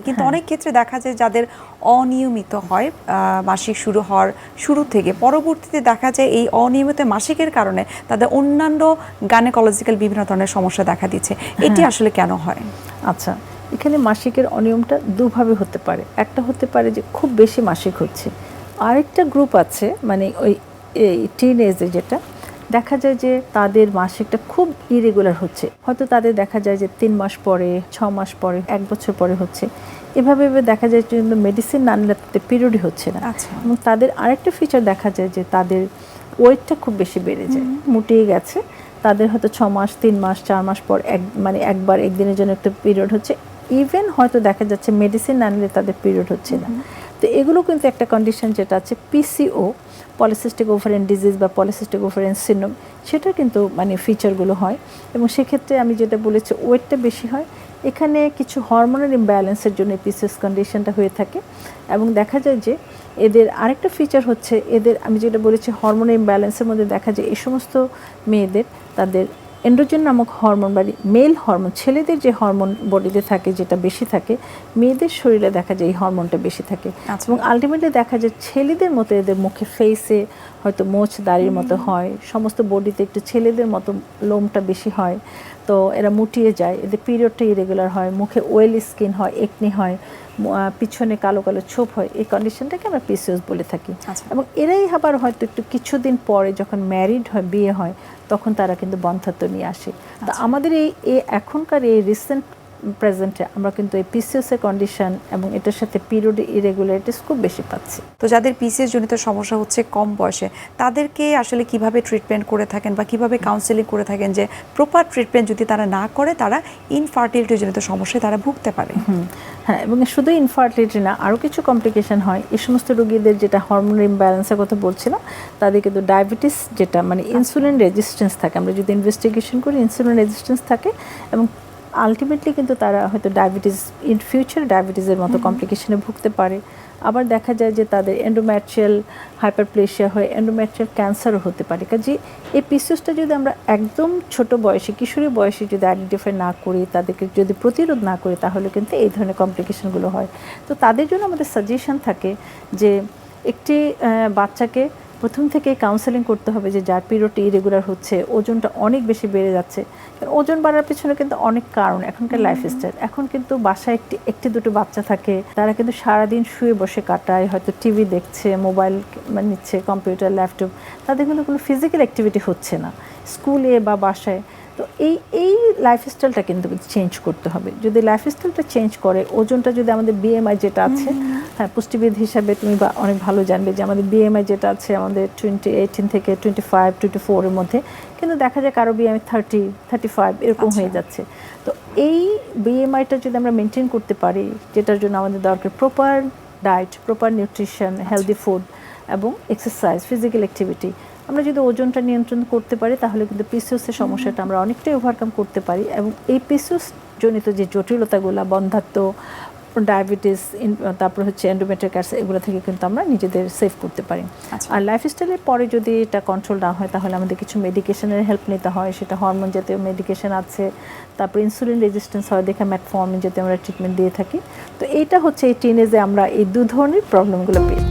কিন্তু অনেক ক্ষেত্রে দেখা যায় যাদের অনিয়মিত হয় মাসিক শুরু হওয়ার শুরু থেকে পরবর্তীতে দেখা যায় এই অনিয়মিত মাসিকের কারণে তাদের অন্যান্য গাইনোকোলজিক্যাল বিভিন্ন ধরনের সমস্যা দেখা দিচ্ছে, এটি আসলে কেন হয়? আচ্ছা, এখানে মাসিকের অনিয়মটা দুভাবে হতে পারে। একটা হতে পারে যে খুব বেশি মাসিক হচ্ছে, আরেকটা গ্রুপ আছে মানে ওই টিন এজে যেটা দেখা যায় যে তাদের মাসিকটা খুব ইরেগুলার হচ্ছে, হয়তো তাদের দেখা যায় যে 3 মাস পরে, 6 মাস পরে, 1 বছর পরে হচ্ছে। এভাবে দেখা যায় যে মেডিসিন না নিলে তাদের পিরিয়ডই হচ্ছে না। এবং তাদের আরেকটা ফিচার দেখা যায় যে তাদের ওয়েটটা খুব বেশি বেড়ে যায়, মুটিয়ে গেছে। তাদের হয়তো 6 মাস, 3 মাস, 4 মাস পর মানে একবার একদিনের জন্য একটা পিরিয়ড হচ্ছে। ইভেন হয়তো দেখা যাচ্ছে মেডিসিন না নিলে তাদের পিরিয়ড হচ্ছে না। তো এগুলো কিন্তু একটা কন্ডিশন যেটা আছে পিসিও, পলিসিস্টিক ওভারিয়ান ডিজিজ বা পলিসিস্টিক ওভারিয়ান সিনড্রোম, সেটা কিন্তু মানে ফিচারগুলো হয়। এবং সেক্ষেত্রে আমি যেটা বলেছি ওয়েটটা বেশি হয়, এখানে কিছু হরমোনাল ইমব্যালেন্সের জন্য পিসিওএস কন্ডিশনটা হয়ে থাকে। এবং দেখা যায় যে এদের আরেকটা ফিচার হচ্ছে এদের, আমি যেটা বলেছি হরমোনাল ইমব্যালেন্সের মধ্যে দেখা যায় এই সমস্ত মেয়েদের তাদের এন্ড্রোজেন নামক হরমোন বা মেল হরমোন, ছেলেদের যে হরমোন বডিতে থাকে যেটা বেশি থাকে, মেয়েদের শরীরে দেখা যায় এই হরমোনটা বেশি থাকে। এবং আলটিমেটলি দেখা যায় ছেলেদের মতো এদের মুখে ফেসে হয়তো মোচ দাড়ির মতো হয়, সমস্ত বডিতে একটু ছেলেদের মতো লোমটা বেশি হয়, তো এরা মুটিয়ে যায়, এদের পিরিয়ডটা ইরেগুলার হয়, মুখে ওয়েল স্কিন হয়, একনি হয়, পিছনে কালো কালো ছোপ হয়। এই কন্ডিশনটাকে আমরা পিসিওএস বলে থাকি। এবং এরাই আবার হয়তো একটু কিছুদিন পরে যখন ম্যারিড হয়, বিয়ে হয়, তখন তারা কিন্তু বন্ধ্যাত্ব নিয়ে আসে। তো আমাদের এই এখনকার এই রিসেন্ট প্রেজেন্টে আমরা কিন্তু এই পিসিওএসের কন্ডিশন এবং এটার সাথে পিরিয়ড ইরেগুলারিটিস খুব বেশি পাচ্ছি। তো যাদের পিসিওএস জনিত সমস্যা হচ্ছে কম বয়সে, তাদেরকে আসলে কিভাবে ট্রিটমেন্ট করে থাকেন বা কিভাবে কাউন্সেলিং করে থাকেন যে প্রপার ট্রিটমেন্ট যদি তারা না করে তারা ইনফার্টিলিটি জনিত সমস্যায় তারা ভুগতে পারে? হ্যাঁ, এবং শুধু ইনফার্টিলিটি না, আরও কিছু কমপ্লিকেশন হয় এই সমস্ত রোগীদের, যেটা হরমোনাল ইমব্যালেন্সের কথা বলছিলাম, তাদের কিন্তু ডায়াবেটিস যেটা মানে ইনসুলিন রেজিস্ট্যান্স থাকে, আমরা যদি ইনভেস্টিগেশন করি ইনসুলিন রেজিস্ট্যান্স থাকে, এবং আলটিমেটলি কিন্তু তারা হয়তো ডায়াবেটিস ইন ফিউচার ডায়াবেটিসের মতো কমপ্লিকেশনে ভুগতে পারে। আবার দেখা যায় যে তাদের এন্ডোমেট্রিয়াল হাইপারপ্লেসিয়া হয়ে এন্ডোমেট্রিয়াল ক্যান্সারও হতে পারে। কাজে এই পিসিওএসটা যদি আমরা একদম ছোট বয়সে, কিশোরী বয়সে যদি আইডেন্টিফাই না করি, তাদেরকে যদি প্রতিরোধ না করি, তাহলে কিন্তু এই ধরনের কমপ্লিকেশনগুলো হয়। তো তাদের জন্য আমাদের সাজেশন থাকে যে একটি বাচ্চাকে প্রথম থেকে কাউন্সেলিং করতে হবে যে যার পিরিয়ড ইরেগুলার হচ্ছে, ওজনটা অনেক বেশি বেড়ে যাচ্ছে। ওজন বাড়ার পিছনে কিন্তু অনেক কারণ, এখনকার লাইফস্টাইল। এখন কিন্তু বাসায় একটি দুটো বাচ্চা থাকে, তারা কিন্তু সারাদিন শুয়ে বসে কাটায়, হয়তো টিভি দেখছে, মোবাইল নিচ্ছে, কম্পিউটার, ল্যাপটপ, তাদের কিন্তু কোনো ফিজিক্যাল অ্যাক্টিভিটি হচ্ছে না স্কুলে বা বাসায়। তো এই লাইফস্টাইলটা কিন্তু চেঞ্জ করতে হবে। যদি লাইফস্টাইলটা চেঞ্জ করে, ওজনটা যদি আমাদের বিএমআই যেটা আছে, হ্যাঁ পুষ্টিবিদ হিসাবে তুমি অনেক ভালো জানবে যে আমাদের বিএমআই যেটা আছে আমাদের 18 থেকে 25, 24 এর মধ্যে, কিন্তু দেখা যায় কারো বিএমআই 30, 35 এরকম হয়ে যাচ্ছে। তো এই বিএমআইটা যদি আমরা মেনটেন করতে পারি, যেটার জন্য আমাদের দরকার proper diet, proper nutrition, healthy food এবং এক্সারসাইজ, ফিজিক্যাল অ্যাক্টিভিটি, আমরা যদি ওজনটা নিয়ন্ত্রণ করতে পারি, তাহলে কিন্তু পিসিওএসের সমস্যাটা আমরা অনেকটাই ওভারকাম করতে পারি। এবং এই পিসিওএস জনিত যে জটিলতাগুলো, বন্ধ্যাত্ব, ডায়াবেটিস, তারপর হচ্ছে এন্ডোমেট্রিয়াল ক্যান্সার, এগুলো থেকে কিন্তু আমরা নিজেদের সেভ করতে পারি। আর লাইফস্টাইলের পরে যদি এটা কন্ট্রোল না হয়, তাহলে আমাদের কিছু মেডিকেশনের হেল্প নিতে হয়। সেটা হরমোন জাতীয় মেডিকেশন আছে, তারপর ইনসুলিন রেজিস্ট্যান্স হয় দেখে ম্যাটফর্মিন জাতীয় আমরা ট্রিটমেন্ট দিয়ে থাকি। তো এইটা হচ্ছে এই টিনেজে আমরা এই দু ধরনের প্রবলেমগুলো পেয়ে